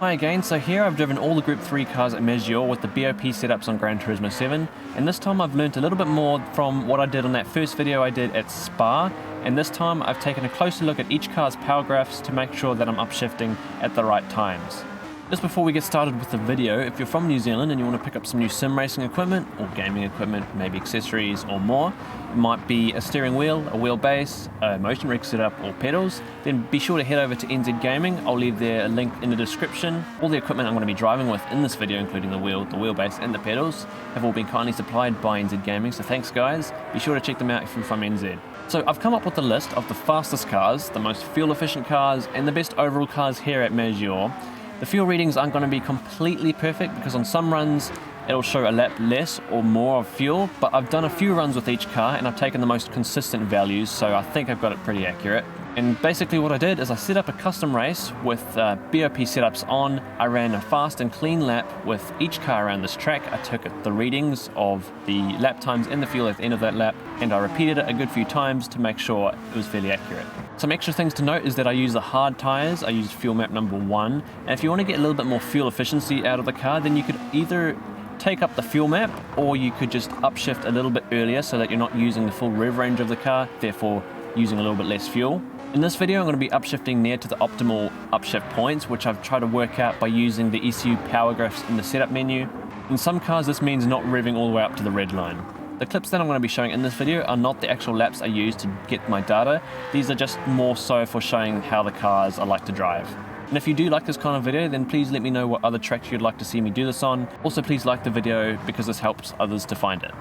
Hi again, so here I've driven all the Group 3 cars at Maggiore with the BOP setups on Gran Turismo 7, and this time I've learnt a little bit more from what I did on that first video I did at Spa, and this time I've taken a closer look at each car's power graphs to make sure that I'm upshifting at the right times. Just before we get started with the video, if you're from New Zealand and you want to pick up some new sim racing equipment or gaming equipment, maybe accessories or more, it might be a steering wheel, a wheelbase, a motion rig setup or pedals, then be sure to head over to NZ Gaming. I'll leave their link in the description. All the equipment I'm going to be driving with in this video, including the wheel, the wheelbase and the pedals, have all been kindly supplied by NZ Gaming, so thanks guys. Be sure to check them out if you're from NZ. So I've come up with a list of the fastest cars, the most fuel efficient cars and the best overall cars here at Maggiore. The fuel readings aren't going to be completely perfect because on some runs it'll show a lap less or more of fuel, but I've done a few runs with each car and I've taken the most consistent values, so I think I've got it pretty accurate. And basically what I did is I set up a custom race with BOP setups on. I ran a fast and clean lap with each car around this track. I took the readings of the lap times and the fuel at the end of that lap, and I repeated it a good few times to make sure it was fairly accurate. Some extra things to note is that I use the hard tyres. I use fuel map number 1, and if you want to get a little bit more fuel efficiency out of the car, then you could either take up the fuel map or you could just upshift a little bit earlier so that you're not using the full rev range of the car, therefore using a little bit less fuel. In this video I'm going to be upshifting near to the optimal upshift points, which I've tried to work out by using the ECU power graphs in the setup menu. In some cars this means not revving all the way up to the red line. The clips that I'm going to be showing in this video are not the actual laps I use to get my data. These are just more so for showing how the cars I like to drive. And if you do like this kind of video, then please let me know what other tracks you'd like to see me do this on. Also please like the video because this helps others to find it.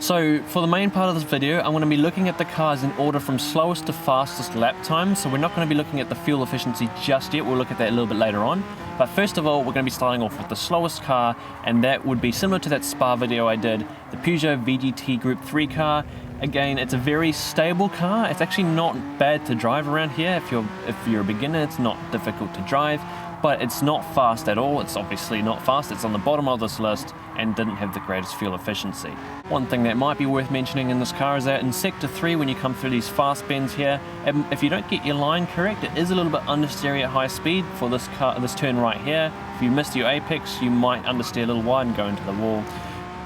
So for the main part of this video, I'm going to be looking at the cars in order from slowest to fastest lap time. So we're not going to be looking at the fuel efficiency just yet. We'll look at that a little bit later on. But first of all, we're going to be starting off with the slowest car, and that would be similar to that Spa video I did, the Peugeot VGT Group 3 car. Again, it's a very stable car. It's actually not bad to drive around here. If you're a beginner, it's not difficult to drive, but it's not fast at all. It's obviously not fast. It's on the bottom of this list and didn't have the greatest fuel efficiency. One thing that might be worth mentioning in this car is that in Sector 3, when you come through these fast bends here, if you don't get your line correct, it is a little bit understeery at high speed for this turn right here. If you missed your apex, you might understeer a little wide and go into the wall.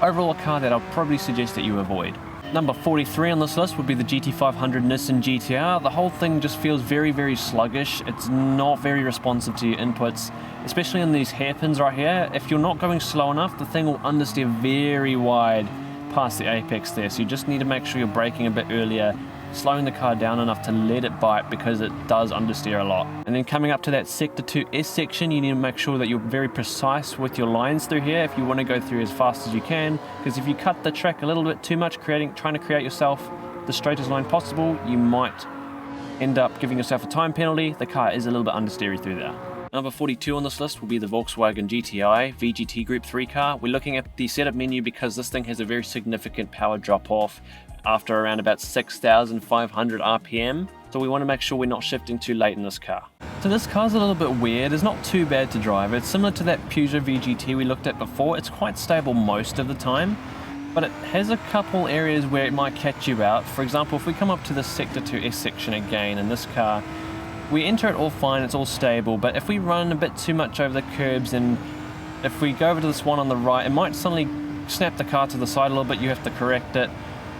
Overall, a car that I'll probably suggest that you avoid. Number 43 on this list would be the GT500 Nissan GTR. The whole thing just feels very, very sluggish. It's not very responsive to your inputs, especially in these hairpins right here. If you're not going slow enough, the thing will understeer very wide past the apex there. So you just need to make sure you're braking a bit earlier, slowing the car down enough to let it bite because it does understeer a lot. And then coming up to that Sector 2S section, you need to make sure that you're very precise with your lines through here if you want to go through as fast as you can, because if you cut the track a little bit too much, trying to create yourself the straightest line possible, you might end up giving yourself a time penalty. The car is a little bit understeery through there. Number 42 on this list will be the Volkswagen GTI VGT Group 3 car. We're looking at the setup menu because this thing has a very significant power drop off after around about 6,500 RPM. So we want to make sure we're not shifting too late in this car. So this car's a little bit weird. It's not too bad to drive. It's similar to that Peugeot VGT we looked at before. It's quite stable most of the time, but it has a couple areas where it might catch you out. For example, if we come up to the Sector 2S section again in this car, we enter it all fine, it's all stable, but if we run a bit too much over the curbs and if we go over to this one on the right, it might suddenly snap the car to the side a little bit. You have to correct it.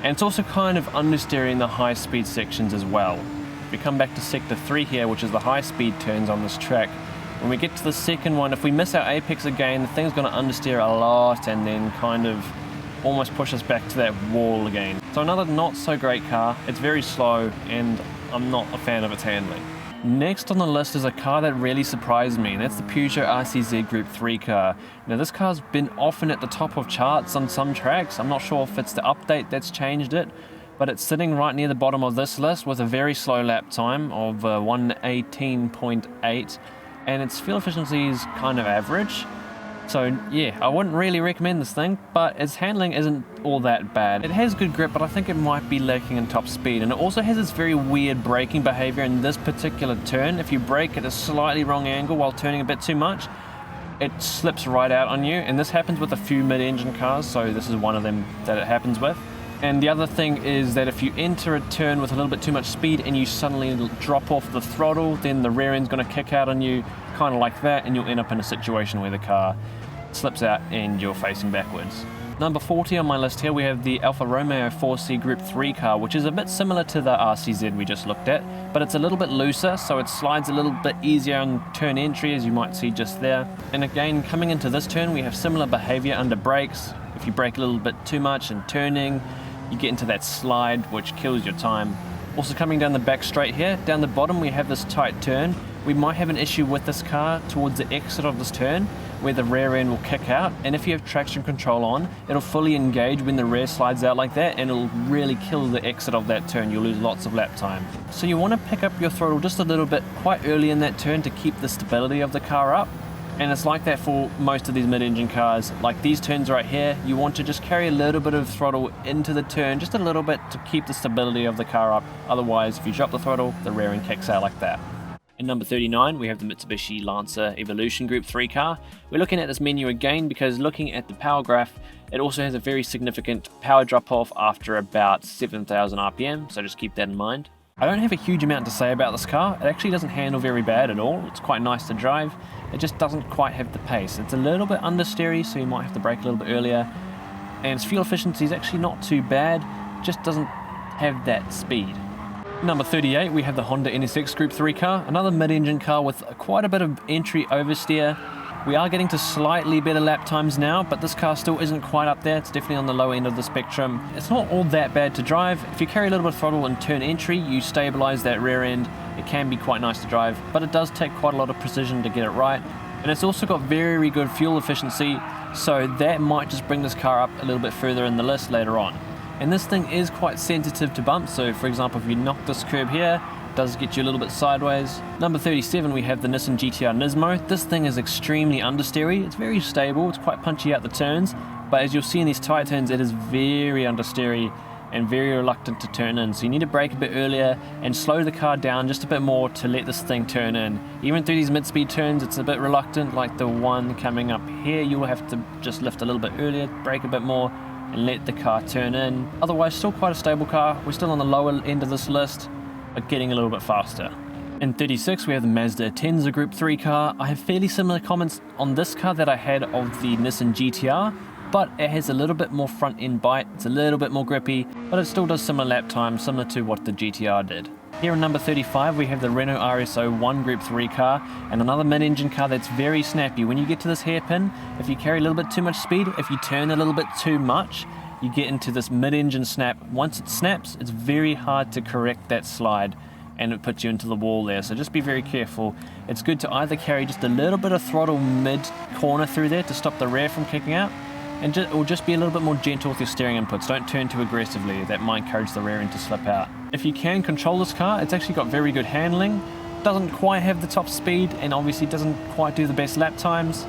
And it's also kind of understeering in the high speed sections as well. If we come back to Sector 3 here, which is the high speed turns on this track, when we get to the second one, if we miss our apex again, the thing's going to understeer a lot and then kind of almost push us back to that wall again. So another not so great car. It's very slow and I'm not a fan of its handling. Next on the list is a car that really surprised me, and that's the Peugeot RCZ Group 3 car. Now this car's been often at the top of charts on some tracks. I'm not sure if it's the update that's changed it, but it's sitting right near the bottom of this list with a very slow lap time of 118.8, and its fuel efficiency is kind of average. So yeah, I wouldn't really recommend this thing, but its handling isn't all that bad. It has good grip, but I think it might be lacking in top speed, and it also has this very weird braking behavior in this particular turn. If you brake at a slightly wrong angle while turning a bit too much, it slips right out on you, and this happens with a few mid-engine cars, so this is one of them that it happens with. And the other thing is that if you enter a turn with a little bit too much speed and you suddenly drop off the throttle, then the rear end's going to kick out on you, kind of like that, and you'll end up in a situation where the car slips out and you're facing backwards. Number 40 on my list here, we have the Alfa Romeo 4C Group 3 car, which is a bit similar to the RCZ we just looked at, but it's a little bit looser, so it slides a little bit easier on turn entry, as you might see just there. And again, coming into this turn, we have similar behavior under brakes. If you brake a little bit too much in turning, you get into that slide, which kills your time. Also coming down the back straight here, down the bottom we have this tight turn. We might have an issue with this car towards the exit of this turn, where the rear end will kick out, and if you have traction control on, it'll fully engage when the rear slides out like that, and it'll really kill the exit of that turn. You'll lose lots of lap time. So you want to pick up your throttle just a little bit quite early in that turn to keep the stability of the car up. And it's like that for most of these mid-engine cars. Like these turns right here, you want to just carry a little bit of throttle into the turn, just a little bit, to keep the stability of the car up. Otherwise, if you drop the throttle, the rear end kicks out like that. In number 39, we have the Mitsubishi Lancer Evolution Group 3 car. We're looking at this menu again because looking at the power graph, it also has a very significant power drop-off after about 7,000 RPM, so just keep that in mind. I don't have a huge amount to say about this car. It actually doesn't handle very bad at all. It's quite nice to drive. It just doesn't quite have the pace. It's a little bit understeery, so you might have to brake a little bit earlier. And its fuel efficiency is actually not too bad, just doesn't have that speed. Number 38, we have the Honda NSX Group 3 car, another mid-engine car with quite a bit of entry oversteer. We are getting to slightly better lap times now, but this car still isn't quite up there. It's definitely on the low end of the spectrum. It's not all that bad to drive. If you carry a little bit of throttle in turn entry, you stabilize that rear end. It can be quite nice to drive, but it does take quite a lot of precision to get it right. And it's also got very good fuel efficiency, so that might just bring this car up a little bit further in the list later on. And this thing is quite sensitive to bumps, so for example, if you knock this curb here, it does get you a little bit sideways. Number 37, we have the Nissan GT-R Nismo. This thing is extremely understeery. It's very stable, it's quite punchy out the turns, but as you'll see in these tight turns, it is very understeery and very reluctant to turn in. So you need to brake a bit earlier and slow the car down just a bit more to let this thing turn in. Even through these mid-speed turns, it's a bit reluctant, like the one coming up here. You'll have to just lift a little bit earlier, brake a bit more, and let the car turn in. Otherwise, still quite a stable car. We're still on the lower end of this list, but getting a little bit faster. In 36, we have the Mazda Atenza Group 3 car. I have fairly similar comments on this car that I had of the Nissan GT-R, but it has a little bit more front end bite. It's a little bit more grippy, but it still does similar lap time, similar to what the GT-R did. Here in number 35, we have the Renault RSO 1 Group 3 car, and another mid-engine car that's very snappy. When you get to this hairpin, if you carry a little bit too much speed, if you turn a little bit too much, you get into this mid-engine snap. Once it snaps, it's very hard to correct that slide, and it puts you into the wall there. So just be very careful. It's good to either carry just a little bit of throttle mid-corner through there to stop the rear from kicking out, or just be a little bit more gentle with your steering inputs. Don't turn too aggressively. That might encourage the rear end to slip out. If you can control this car, it's actually got very good handling. Doesn't quite have the top speed, and obviously doesn't quite do the best lap times.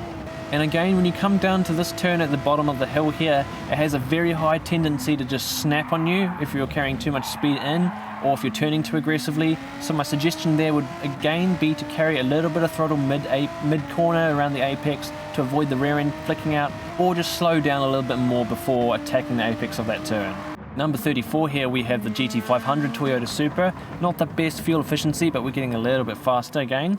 And again, when you come down to this turn at the bottom of the hill here, it has a very high tendency to just snap on you if you're carrying too much speed in, or if you're turning too aggressively. So my suggestion there would again be to carry a little bit of throttle mid-corner around the apex to avoid the rear end flicking out, or just slow down a little bit more before attacking the apex of that turn. Number 34 here, we have the GT500 Toyota Supra. Not the best fuel efficiency, but we're getting a little bit faster again.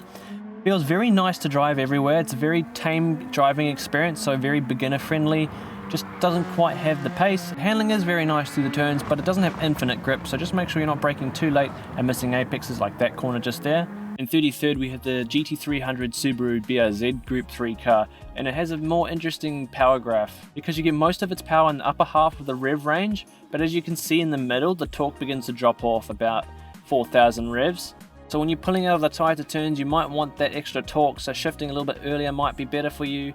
Feels very nice to drive everywhere. It's a very tame driving experience, so very beginner friendly. Just doesn't quite have the pace. Handling is very nice through the turns, but it doesn't have infinite grip, so just make sure you're not braking too late and missing apexes like that corner just there. In 33rd, we have the GT300 Subaru BRZ Group 3 car, and it has a more interesting power graph because you get most of its power in the upper half of the rev range, but as you can see in the middle, the torque begins to drop off about 4,000 revs. So when you're pulling out of the tighter turns, you might want that extra torque, so shifting a little bit earlier might be better for you.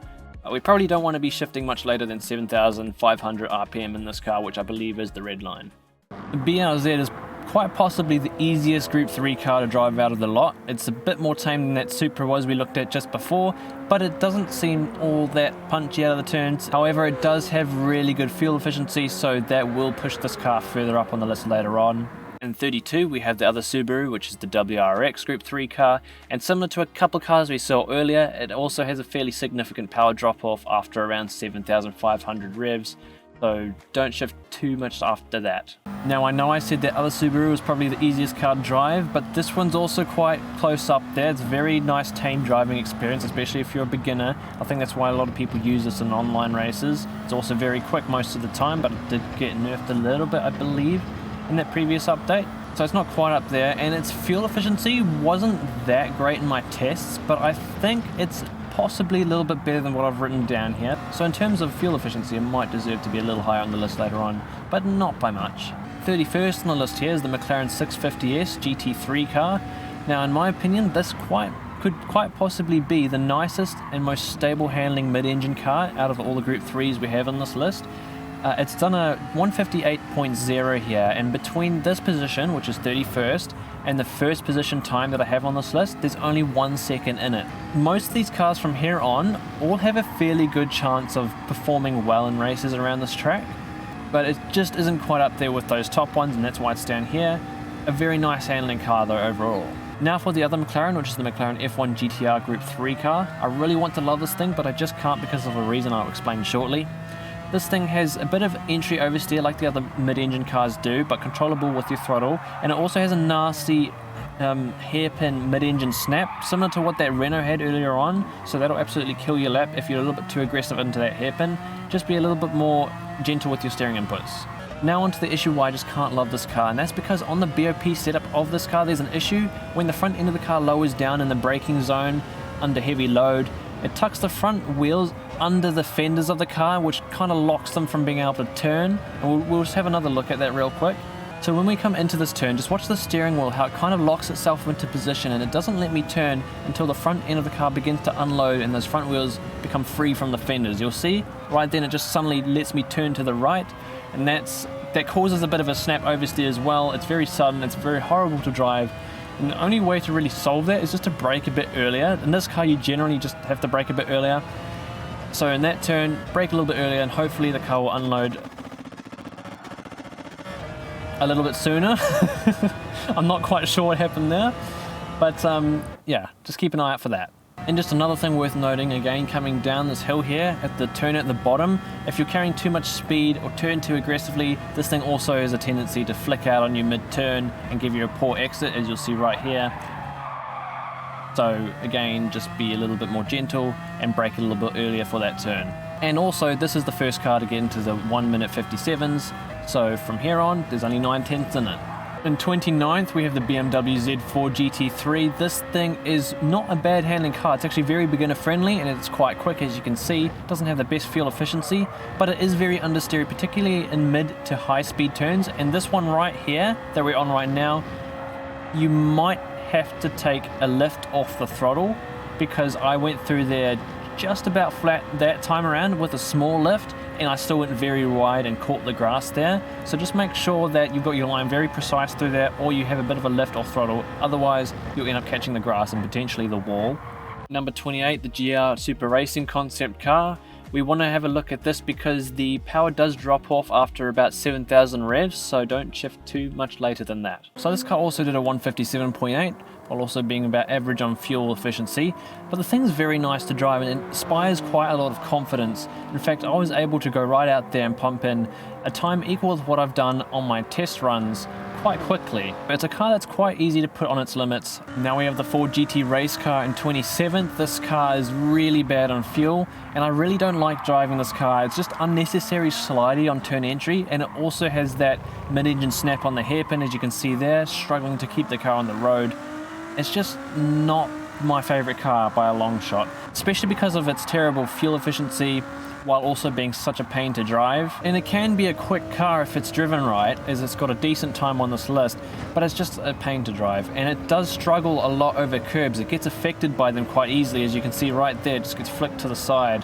We probably don't want to be shifting much later than 7,500 RPM in this car, which I believe is the red line. The BRZ is quite possibly the easiest Group 3 car to drive out of the lot. It's a bit more tame than that Supra was we looked at just before, but it doesn't seem all that punchy out of the turns. However, it does have really good fuel efficiency, so that will push this car further up on the list later on. In 32, we have the other Subaru, which is the WRX Group 3 car, and similar to a couple of cars we saw earlier, it also has a fairly significant power drop-off after around 7,500 revs. so don't shift too much after that. Now I know I said that other Subaru was probably the easiest car to drive, but this one's also quite close up there. It's a very nice tame driving experience, especially if you're a beginner. I think that's why a lot of people use this in online races. It's also very quick most of the time, but it did get nerfed a little bit, I believe, in that previous update. So it's not quite up there, and its fuel efficiency wasn't that great in my tests, but I think it's possibly a little bit better than what I've written down here. So in terms of fuel efficiency, it might deserve to be a little higher on the list later on, but not by much. 31st on the list here is the McLaren 650S GT3 car. Now in my opinion, this could quite possibly be the nicest and most stable handling mid-engine car out of all the Group 3s we have on this list. It's done a 158.0 here, and between this position, which is 31st, and the first position time that I have on this list, there's only 1 second in it. Most of these cars from here on all have a fairly good chance of performing well in races around this track, but it just isn't quite up there with those top ones, and that's why it's down here. A very nice handling car though overall. Now for the other McLaren, which is the McLaren F1 GTR Group 3 car. I really want to love this thing, but I just can't because of a reason I'll explain shortly. This thing has a bit of entry oversteer like the other mid-engine cars do, but controllable with your throttle, and it also has a nasty hairpin mid-engine snap, similar to what that Renault had earlier on, so that'll absolutely kill your lap if you're a little bit too aggressive into that hairpin. Just be a little bit more gentle with your steering inputs. Now onto the issue why I just can't love this car, and that's because on the BOP setup of this car there's an issue when the front end of the car lowers down in the braking zone under heavy load. It tucks the front wheels under the fenders of the car, which kind of locks them from being able to turn, and we'll just have another look at that real quick. So when we come into this turn, just watch the steering wheel, how it kind of locks itself into position, and it doesn't let me turn until the front end of the car begins to unload and those front wheels become free from the fenders. You'll see right then it just suddenly lets me turn to the right, and that causes a bit of a snap oversteer as well. It's very sudden, it's very horrible to drive, and the only way to really solve that is just to brake a bit earlier. In this car you generally just have to brake a bit earlier. So in that turn, brake a little bit earlier, and hopefully the car will unload a little bit sooner. I'm not quite sure what happened there, but yeah, just keep an eye out for that. And just another thing worth noting, again, coming down this hill here at the turn at the bottom, if you're carrying too much speed or turn too aggressively, this thing also has a tendency to flick out on you mid-turn and give you a poor exit, as you'll see right here. So again, just be a little bit more gentle and brake a little bit earlier for that turn. And also, this is the first car to get into the 1 minute 57s, so from here on, there's only 9/10ths in it. In 29th, we have the BMW Z4 GT3. This thing is not a bad handling car. It's actually very beginner friendly, and it's quite quick, as you can see. It doesn't have the best fuel efficiency, but it is very understeery, particularly in mid to high speed turns. And this one right here that we're on right now, you might have to take a lift off the throttle, because I went through there just about flat that time around with a small lift, and I still went very wide and caught the grass there. So just make sure that you've got your line very precise through there, or you have a bit of a lift off throttle, otherwise you'll end up catching the grass and potentially the wall. Number 28, the GR Super Racing concept car. We want to have a look at this because the power does drop off after about 7,000 revs, so don't shift too much later than that. So this car also did a 157.8, while also being about average on fuel efficiency, but the thing's very nice to drive and it inspires quite a lot of confidence. In fact, I was able to go right out there and pump in a time equal with what I've done on my test runs quite quickly. It's a car that's quite easy to put on its limits. Now we have the Ford GT race car in 27th. This car is really bad on fuel, and I really don't like driving this car. It's just unnecessary slidey on turn entry, and it also has that mid-engine snap on the hairpin, as you can see there, struggling to keep the car on the road. It's just not my favorite car by a long shot, especially because of its terrible fuel efficiency, while also being such a pain to drive. And it can be a quick car if it's driven right, as it's got a decent time on this list, but it's just a pain to drive, and it does struggle a lot over curbs. It gets affected by them quite easily, as you can see right there. It just gets flicked to the side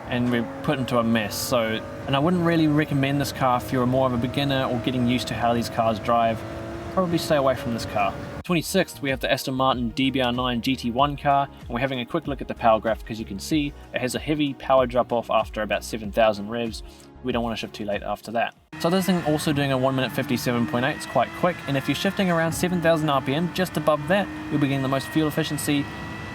and we're put into a mess. And I wouldn't really recommend this car if you're more of a beginner or getting used to how these cars drive. Probably stay away from this car. 26th, we have the Aston Martin DBR9 GT1 car, and we're having a quick look at the power graph because you can see it has a heavy power drop off after about 7,000 revs. We don't want to shift too late after that. So this thing also doing a 1 minute 57.8, it's quite quick, and if you're shifting around 7,000 RPM, just above that, you'll be getting the most fuel efficiency,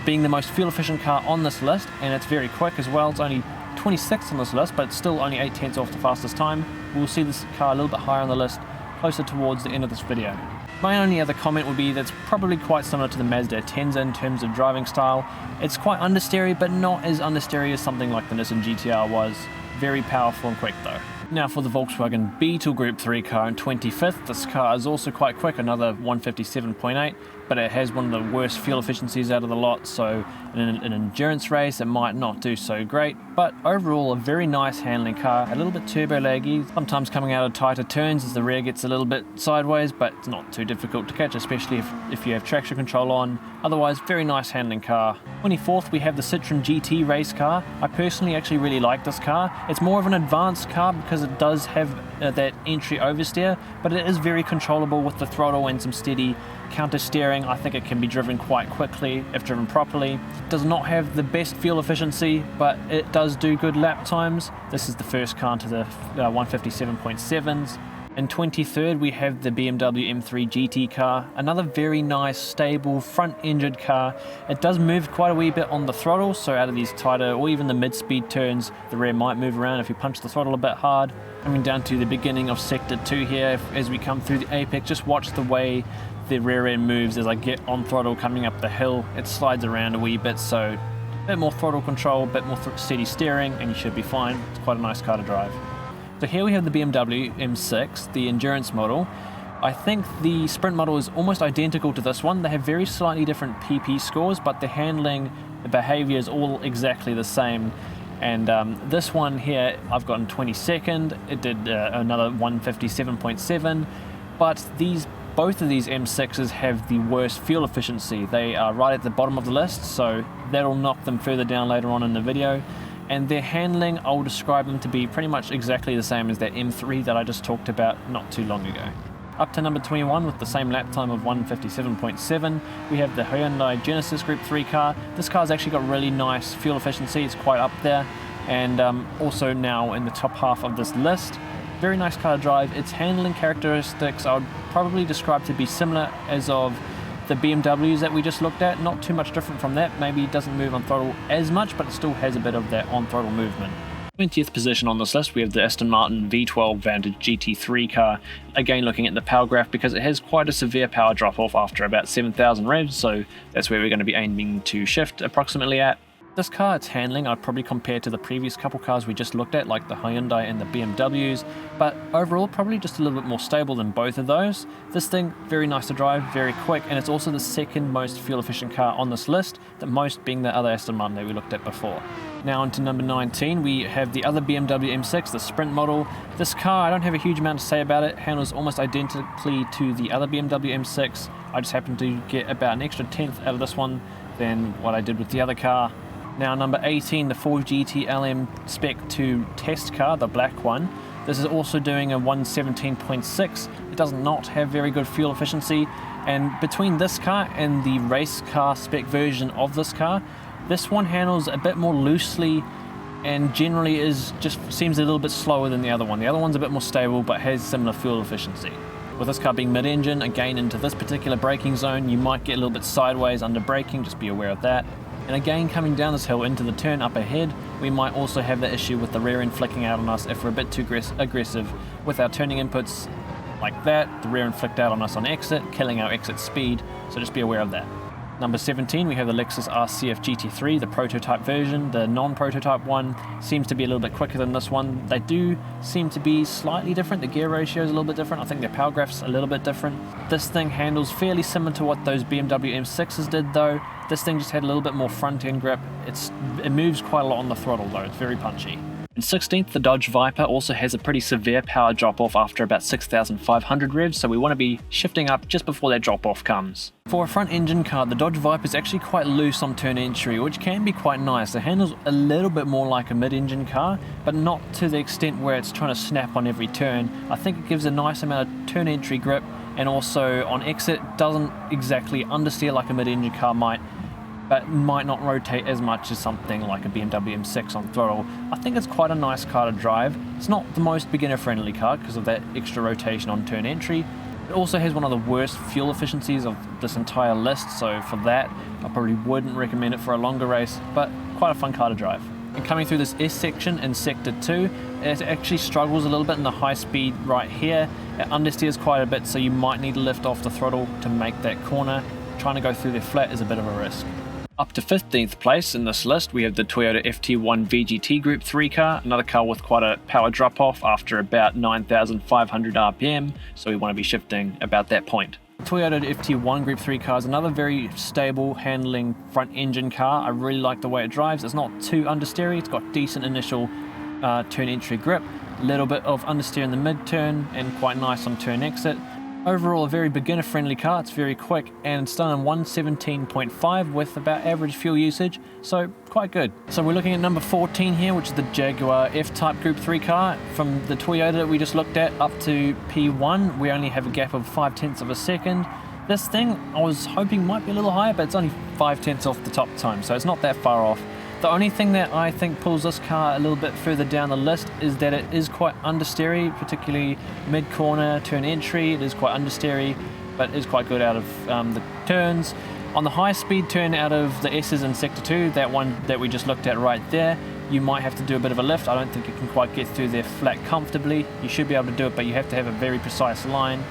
being the most fuel efficient car on this list, and it's very quick as well. It's only 26th on this list, but it's still only 8 tenths off the fastest time. We'll see this car a little bit higher on the list closer towards the end of this video. My only other comment would be that's probably quite similar to the Mazda Atenza in terms of driving style. It's quite understeery, but not as understeery as something like the Nissan GT-R was. Very powerful and quick though. Now for the Volkswagen Beetle Group 3 car in 25th, this car is also quite quick, another 157.8, but it has one of the worst fuel efficiencies out of the lot, so in an endurance race it might not do so great, but overall a very nice handling car, a little bit turbo laggy, sometimes coming out of tighter turns as the rear gets a little bit sideways, but it's not too difficult to catch, especially if you have traction control on. Otherwise, very nice handling car. 24th, we have the Citroen GT race car. I personally actually really like this car. It's more of an advanced car because it does have that entry oversteer, but it is very controllable with the throttle and some steady counter steering. I think it can be driven quite quickly if driven properly. It does not have the best fuel efficiency, but it does do good lap times. This is the first car into the 157.7s. In 23rd, we have the BMW M3 GT car, another very nice, stable, front-engined car. It does move quite a wee bit on the throttle, so out of these tighter or even the mid-speed turns, the rear might move around if you punch the throttle a bit hard. Coming down to the beginning of Sector 2 here, as we come through the apex, just watch the way the rear end moves as I get on throttle coming up the hill. It slides around a wee bit, so a bit more throttle control, a bit more steady steering, and you should be fine. It's quite a nice car to drive. So here we have the BMW M6, the endurance model. I think the sprint model is almost identical to this one. They have very slightly different PP scores, but the handling, the behavior is all exactly the same. And this one here, I've gotten 22nd. It did another 157.7, but both of these M6s have the worst fuel efficiency. They are right at the bottom of the list, so that'll knock them further down later on in the video. And their handling, I'll describe them to be pretty much exactly the same as that M3 that I just talked about not too long ago. Up to number 21 with the same lap time of 157.7, we have the Hyundai Genesis Group 3 car. This car's actually got really nice fuel efficiency, it's quite up there, and also now in the top half of this list. Very nice car to drive. Its handling characteristics I would probably describe to be similar as of the BMWs that we just looked at, not too much different from that. Maybe it doesn't move on throttle as much, but it still has a bit of that on throttle movement. 20th position on this list, we have the Aston Martin V12 Vantage GT3 car. Again, looking at the power graph, because it has quite a severe power drop off after about 7,000 revs, so that's where we're going to be aiming to shift approximately at. This car, its handling, I'd probably compare to the previous couple cars we just looked at, like the Hyundai and the BMWs, but overall probably just a little bit more stable than both of those. This thing, very nice to drive, very quick, and it's also the second most fuel efficient car on this list, the most being the other Aston Martin that we looked at before. Now onto number 19, we have the other BMW M6, the Sprint model. This car, I don't have a huge amount to say about it, handles almost identically to the other BMW M6. I just happened to get about an extra tenth out of this one than what I did with the other car. Now number 18, the Ford GT LM Spec 2 test car, the black one. This is also doing a 117.6. It does not have very good fuel efficiency, and between this car and the race car spec version of this car, this one handles a bit more loosely and generally seems a little bit slower than the other one. The other one's a bit more stable but has similar fuel efficiency. With this car being mid-engine, again into this particular braking zone, you might get a little bit sideways under braking, just be aware of that. And again, coming down this hill into the turn up ahead, we might also have the issue with the rear end flicking out on us if we're a bit too aggressive with our turning inputs like that. The rear end flicked out on us on exit, killing our exit speed, so just be aware of that. Number 17, we have the Lexus RCF GT3, the prototype version. The non-prototype one seems to be a little bit quicker than this one. They do seem to be slightly different. The gear ratio is a little bit different. I think their power graph's a little bit different. This thing handles fairly similar to what those BMW M6s did though. This thing just had a little bit more front end grip. It moves quite a lot on the throttle though. It's very punchy. In 16th, the Dodge Viper also has a pretty severe power drop-off after about 6,500 revs, so we want to be shifting up just before that drop-off comes. For a front-engine car, the Dodge Viper is actually quite loose on turn entry, which can be quite nice. It handles a little bit more like a mid-engine car, but not to the extent where it's trying to snap on every turn. I think it gives a nice amount of turn entry grip, and also on exit doesn't exactly understeer like a mid-engine car might, but might not rotate as much as something like a BMW M6 on throttle. I think it's quite a nice car to drive. It's not the most beginner-friendly car because of that extra rotation on turn entry. It also has one of the worst fuel efficiencies of this entire list, so for that, I probably wouldn't recommend it for a longer race, but quite a fun car to drive. And coming through this S section in sector 2, it actually struggles a little bit in the high speed right here. It understeers quite a bit, so you might need to lift off the throttle to make that corner. Trying to go through there flat is a bit of a risk. Up to 15th place in this list, we have the Toyota FT1 VGT Group 3 car, another car with quite a power drop-off after about 9,500 RPM, so we want to be shifting about that point. Toyota FT1 Group 3 car is another very stable handling front engine car. I really like the way it drives. It's not too understeery, it's got decent initial turn entry grip, a little bit of understeer in the mid-turn and quite nice on turn exit. Overall, a very beginner friendly car. It's very quick and it's done in 117.5 with about average fuel usage, so quite good. So we're looking at number 14 here, which is the Jaguar F-Type Group 3 car. From the Toyota that we just looked at up to P1, we only have a gap of 0.5 of a second. This thing I was hoping might be a little higher, but it's only 0.5 off the top time, so it's not that far off. The only thing that I think pulls this car a little bit further down the list is that it is quite understeery, particularly mid-corner, turn entry. It is quite understeery, but is quite good out of the turns. On the high-speed turn out of the S's in Sector 2, that one that we just looked at right there, you might have to do a bit of a lift. I don't think it can quite get through there flat comfortably. You should be able to do it, but you have to have a very precise line.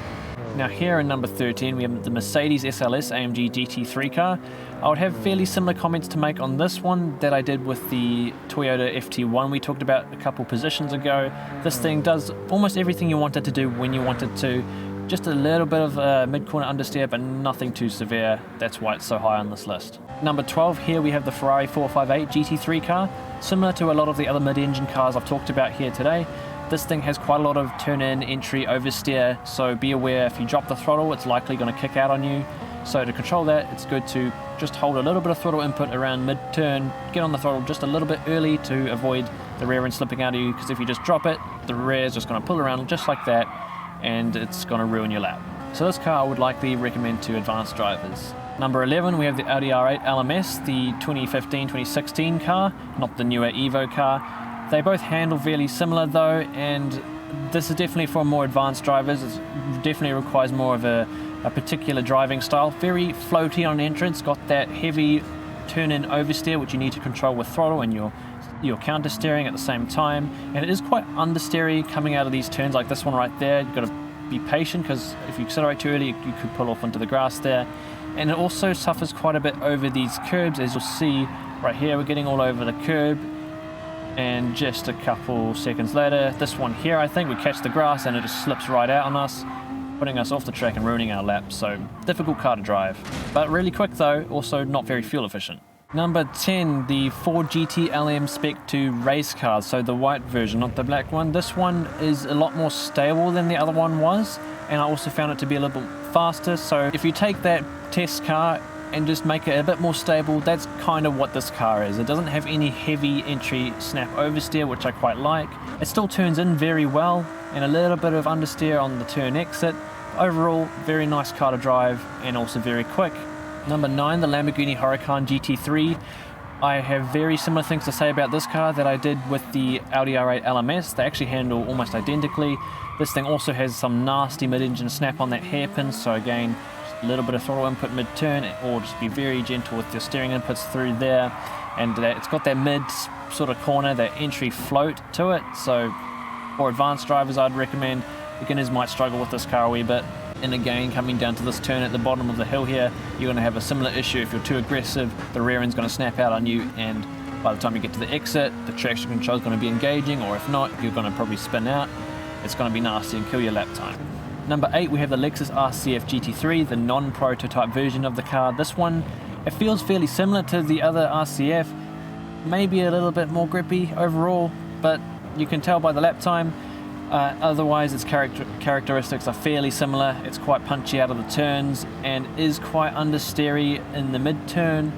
Now here in number 13 we have the Mercedes SLS AMG GT3 car. I would have fairly similar comments to make on this one that I did with the Toyota FT1 we talked about a couple positions ago. This thing does almost everything you want it to do when you want it to. Just a little bit of mid-corner understeer, but nothing too severe. That's why it's so high on this list. Number 12, here we have the Ferrari 458 GT3 car. Similar to a lot of the other mid-engine cars I've talked about here today, this thing has quite a lot of turn-in, entry, oversteer, so be aware if you drop the throttle, it's likely going to kick out on you. So to control that, it's good to just hold a little bit of throttle input around mid-turn, get on the throttle just a little bit early to avoid the rear end slipping out of you, because if you just drop it, the rear is just going to pull around just like that, and it's going to ruin your lap. So this car I would likely recommend to advanced drivers. Number 11, we have the Audi R8 LMS, the 2015-2016 car, not the newer Evo car. They both handle fairly similar though, and this is definitely for more advanced drivers. It definitely requires more of a particular driving style. Very floaty on entrance, got that heavy turn-in oversteer which you need to control with throttle and your counter steering at the same time. And it is quite understeery coming out of these turns like this one right there. You've got to be patient because if you accelerate too early you could pull off into the grass there. And it also suffers quite a bit over these curbs, as you'll see right here. We're getting all over the curb. And just a couple seconds later, this one here, I think, we catch the grass and it just slips right out on us, putting us off the track and ruining our lap. So, difficult car to drive. But really quick though, also not very fuel efficient. Number 10, the Ford GT LM Spec 2 race car, so the white version, not the black one. This one is a lot more stable than the other one was, and I also found it to be a little bit faster. So if you take that test car and just make it a bit more stable, that's kind of what this car is. It doesn't have any heavy entry snap oversteer, which I quite like. It still turns in very well, and a little bit of understeer on the turn exit. Overall, very nice car to drive, and also very quick. Number 9, the Lamborghini Huracan GT3. I have very similar things to say about this car that I did with the Audi R8 LMS. They actually handle almost identically. This thing also has some nasty mid-engine snap on that hairpin, so again, a little bit of throttle input mid-turn, or just be very gentle with your steering inputs through there. And it's got that mid sort of corner, that entry float to it, so for advanced drivers I'd recommend. Beginners might struggle with this car a wee bit. And again, coming down to this turn at the bottom of the hill here, you're going to have a similar issue. If you're too aggressive, the rear end's going to snap out on you, and by the time you get to the exit, the traction control is going to be engaging, or if not, you're going to probably spin out. It's going to be nasty and kill your lap time. Number 8, we have the Lexus RCF GT3, the non-prototype version of the car. This one, it feels fairly similar to the other RCF, maybe a little bit more grippy overall, but you can tell by the lap time. Otherwise, its characteristics are fairly similar. It's quite punchy out of the turns and is quite understeery in the mid-turn,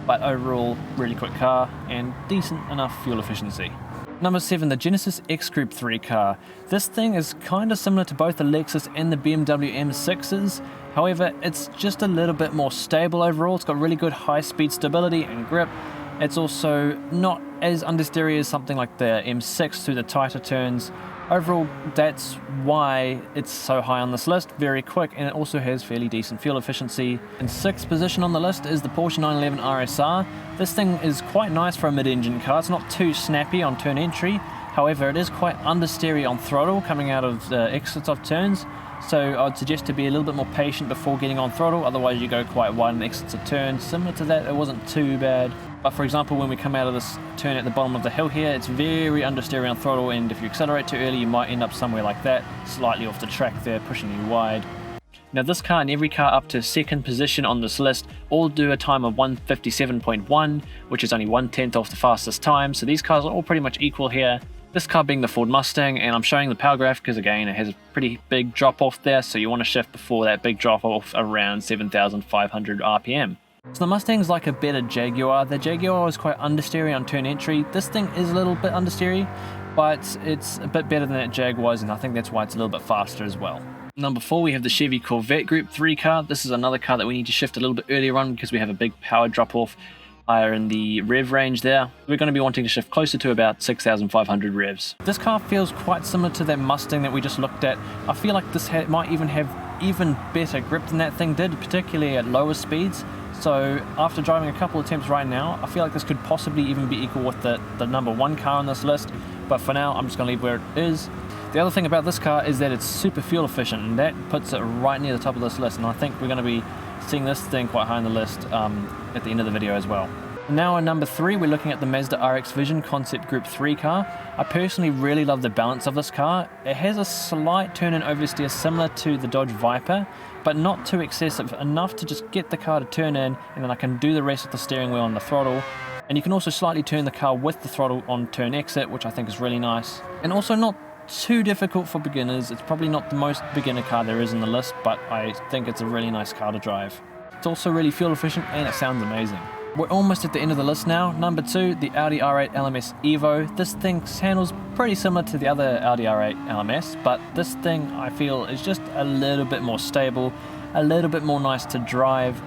but overall, really quick car and decent enough fuel efficiency. Number 7, the Genesis X Group 3 car. This thing is kind of similar to both the Lexus and the BMW M6s. However, it's just a little bit more stable overall. It's got really good high-speed stability and grip. It's also not as understeery as something like the M6 through the tighter turns. Overall, that's why it's so high on this list, very quick, and it also has fairly decent fuel efficiency. In 6th position on the list is the Porsche 911 RSR. This thing is quite nice for a mid-engine car. It's not too snappy on turn entry, however it is quite understeery on throttle coming out of the exits of turns, so I'd suggest to be a little bit more patient before getting on throttle, otherwise you go quite wide in exits of turns. Similar to that, it wasn't too bad. But for example, when we come out of this turn at the bottom of the hill here, it's very understeery on throttle, and if you accelerate too early you might end up somewhere like that, slightly off the track there, pushing you wide. Now this car and every car up to 2nd position on this list all do a time of 1:57.1, which is only 1/10 off the fastest time, so these cars are all pretty much equal here. This car being the Ford Mustang, and I'm showing the power graph because again it has a pretty big drop off there, so you want to shift before that big drop off around 7,500 RPM. So the Mustang's like a better Jaguar. The Jaguar was quite understeery on turn entry. This thing is a little bit understeery, but it's a bit better than that Jag was, and I think that's why it's a little bit faster as well. Number 4, we have the Chevy Corvette Group 3 car. This is another car that we need to shift a little bit earlier on because we have a big power drop off higher in the rev range there. We're going to be wanting to shift closer to about 6,500 revs. This car feels quite similar to that Mustang that we just looked at. I feel like this might even have even better grip than that thing did, particularly at lower speeds. So after driving a couple of attempts right now, I feel like this could possibly even be equal with the number 1 car on this list, but for now I'm just going to leave where it is. The other thing about this car is that it's super fuel efficient, and that puts it right near the top of this list, and I think we're going to be seeing this thing quite high on the list at the end of the video as well. Now at number 3, we're looking at the Mazda RX Vision Concept Group 3 car. I personally really love the balance of this car. It has a slight turn and oversteer similar to the Dodge Viper, but not too excessive, enough to just get the car to turn in, and then I can do the rest with the steering wheel on the throttle. And you can also slightly turn the car with the throttle on turn exit, which I think is really nice. And also not too difficult for beginners. It's probably not the most beginner car there is in the list, but I think it's a really nice car to drive. It's also really fuel efficient and it sounds amazing. We're almost at the end of the list now. Number 2, the Audi R8 LMS Evo. This thing handles pretty similar to the other Audi R8 LMS, but this thing I feel is just a little bit more stable, a little bit more nice to drive,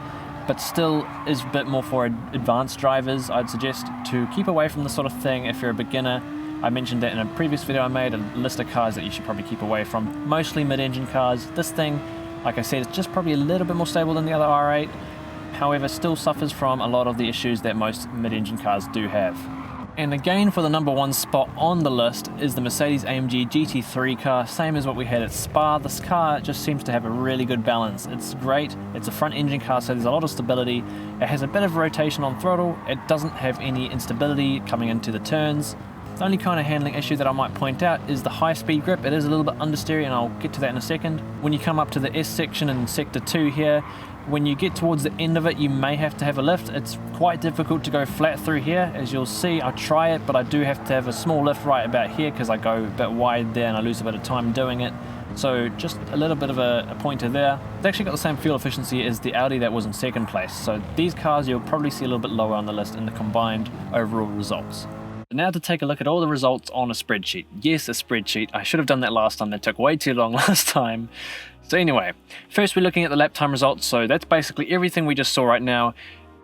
but still is a bit more for advanced drivers. I'd suggest to keep away from this sort of thing if you're a beginner. I mentioned that in a previous video I made, a list of cars that you should probably keep away from, mostly mid-engine cars. This thing, like I said, is just probably a little bit more stable than the other R8. However, still suffers from a lot of the issues that most mid-engine cars do have. And again, for the number 1 spot on the list is the Mercedes-AMG GT3 car, same as what we had at Spa. This car just seems to have a really good balance. It's great, it's a front engine car, so there's a lot of stability. It has a bit of rotation on throttle, it doesn't have any instability coming into the turns. The only kind of handling issue that I might point out is the high speed grip. It is a little bit understeery, and I'll get to that in a second. When you come up to the S section in sector 2 here, when you get towards the end of it, you may have to have a lift. It's quite difficult to go flat through here. As you'll see, I try it, but I do have to have a small lift right about here because I go a bit wide there and I lose a bit of time doing it. So just a little bit of a pointer there. It's actually got the same fuel efficiency as the Audi that was in 2nd place. So these cars you'll probably see a little bit lower on the list in the combined overall results. Now to take a look at all the results on a spreadsheet. Yes, a spreadsheet. I should have done that last time. That took way too long last time. So anyway, first we're looking at the lap time results. So that's basically everything we just saw right now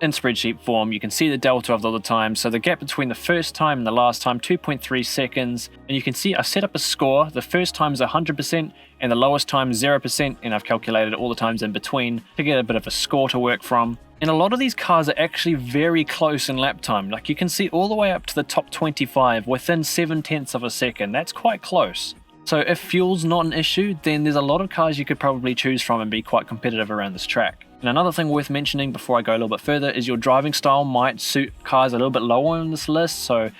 in spreadsheet form. You can see the delta of all the time. So the gap between the first time and the last time, 2.3 seconds. And you can see I set up a score. The first time is 100% and the lowest time is 0%. And I've calculated all the times in between to get a bit of a score to work from. And a lot of these cars are actually very close in lap time. Like you can see all the way up to the top 25 within 0.7 of a second. That's quite close. So if fuel's not an issue, then there's a lot of cars you could probably choose from and be quite competitive around this track. And another thing worth mentioning before I go a little bit further is your driving style might suit cars a little bit lower on this list. So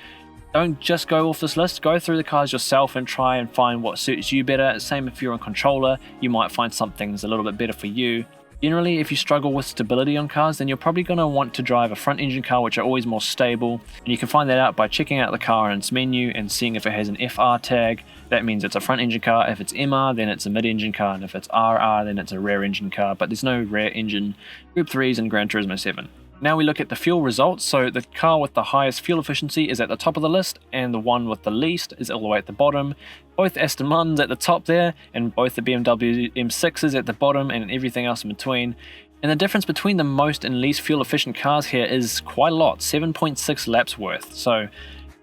don't just go off this list, go through the cars yourself and try and find what suits you better. Same if you're a controller, you might find something that's a little bit better for you. Generally, if you struggle with stability on cars, then you're probably going to want to drive a front engine car, which are always more stable. And you can find that out by checking out the car and its menu and seeing if it has an FR tag. That means it's a front engine car. If it's MR, then it's a mid engine car. And if it's RR, then it's a rear engine car. But there's no rear engine Group 3s in Gran Turismo 7. Now we look at the fuel results. So the car with the highest fuel efficiency is at the top of the list, and the one with the least is all the way at the bottom. Both Aston Martins at the top there, and both the BMW M6s at the bottom, and everything else in between. And the difference between the most and least fuel efficient cars here is quite a lot, 7.6 laps worth. So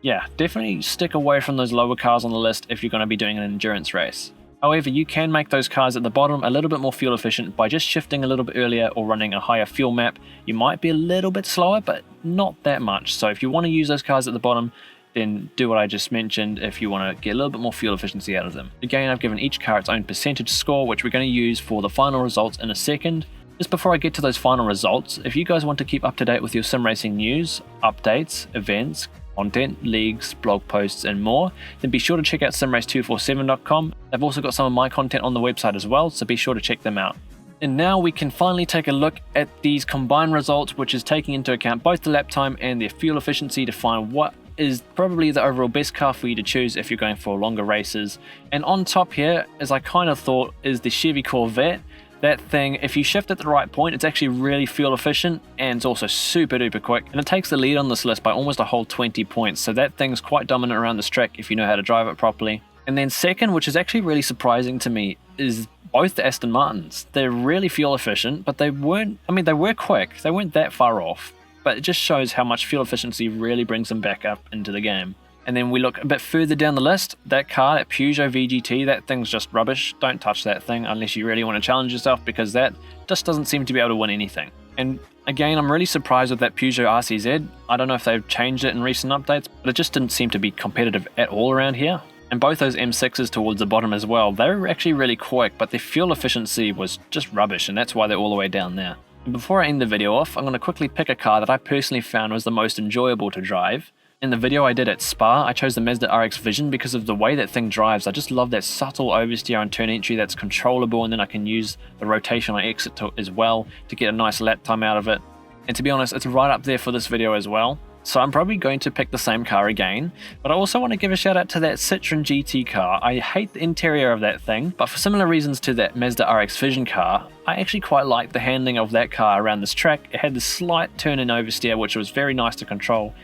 yeah, definitely stick away from those lower cars on the list if you're going to be doing an endurance race. However, you can make those cars at the bottom a little bit more fuel efficient by just shifting a little bit earlier or running a higher fuel map. You might be a little bit slower, but not that much. So if you want to use those cars at the bottom, then do what I just mentioned if you want to get a little bit more fuel efficiency out of them. Again, I've given each car its own percentage score, which we're going to use for the final results in a second. Just before I get to those final results, if you guys want to keep up to date with your sim racing news, updates, events, content, leagues, blog posts and more, then be sure to check out simrace247.com. I've also got some of my content on the website as well, so be sure to check them out. And now we can finally take a look at these combined results, which is taking into account both the lap time and their fuel efficiency to find what is probably the overall best car for you to choose if you're going for longer races. And on top here, as I kind of thought, is the Chevy Corvette. That thing, if you shift at the right point, it's actually really fuel efficient and it's also super duper quick, and it takes the lead on this list by almost a whole 20 points, so that thing's quite dominant around this track if you know how to drive it properly. And then second, which is actually really surprising to me, is both the Aston Martins. They're really fuel efficient, but they weren't, they were quick, they weren't that far off, but it just shows how much fuel efficiency really brings them back up into the game. And then we look a bit further down the list, that car, that Peugeot VGT, that thing's just rubbish. Don't touch that thing unless you really want to challenge yourself, because that just doesn't seem to be able to win anything. And again, I'm really surprised with that Peugeot RCZ. I don't know if they've changed it in recent updates, but it just didn't seem to be competitive at all around here. And both those M6s towards the bottom as well, they were actually really quick, but their fuel efficiency was just rubbish, and that's why they're all the way down there. And before I end the video off, I'm going to quickly pick a car that I personally found was the most enjoyable to drive. In the video I did at Spa, I chose the Mazda RX Vision because of the way that thing drives. I just love that subtle oversteer on turn entry that's controllable, and then I can use the rotation on exit as well to get a nice lap time out of it. And to be honest, it's right up there for this video as well. So I'm probably going to pick the same car again, but I also want to give a shout out to that Citroen GT car. I hate the interior of that thing, but for similar reasons to that Mazda RX Vision car, I actually quite like the handling of that car around this track. It had this slight turn and oversteer, which was very nice to control,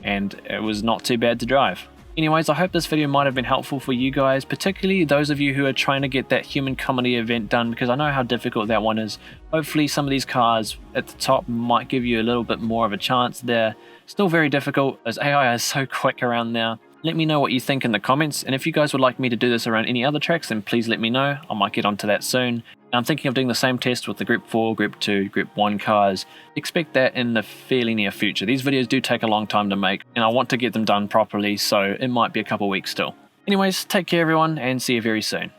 and it was not too bad to drive. Anyways, I hope this video might have been helpful for you guys, particularly those of you who are trying to get that human comedy event done, because I know how difficult that one is. Hopefully some of these cars at the top might give you a little bit more of a chance there. Still very difficult, as AI is so quick around now. Let me know what you think in the comments, and if you guys would like me to do this around any other tracks, then please let me know. I might get onto that soon. And I'm thinking of doing the same test with the Group 4, Group 2, Group 1 cars. Expect that in the fairly near future. These videos do take a long time to make, and I want to get them done properly, so it might be a couple weeks still. Anyways, take care everyone, and see you very soon.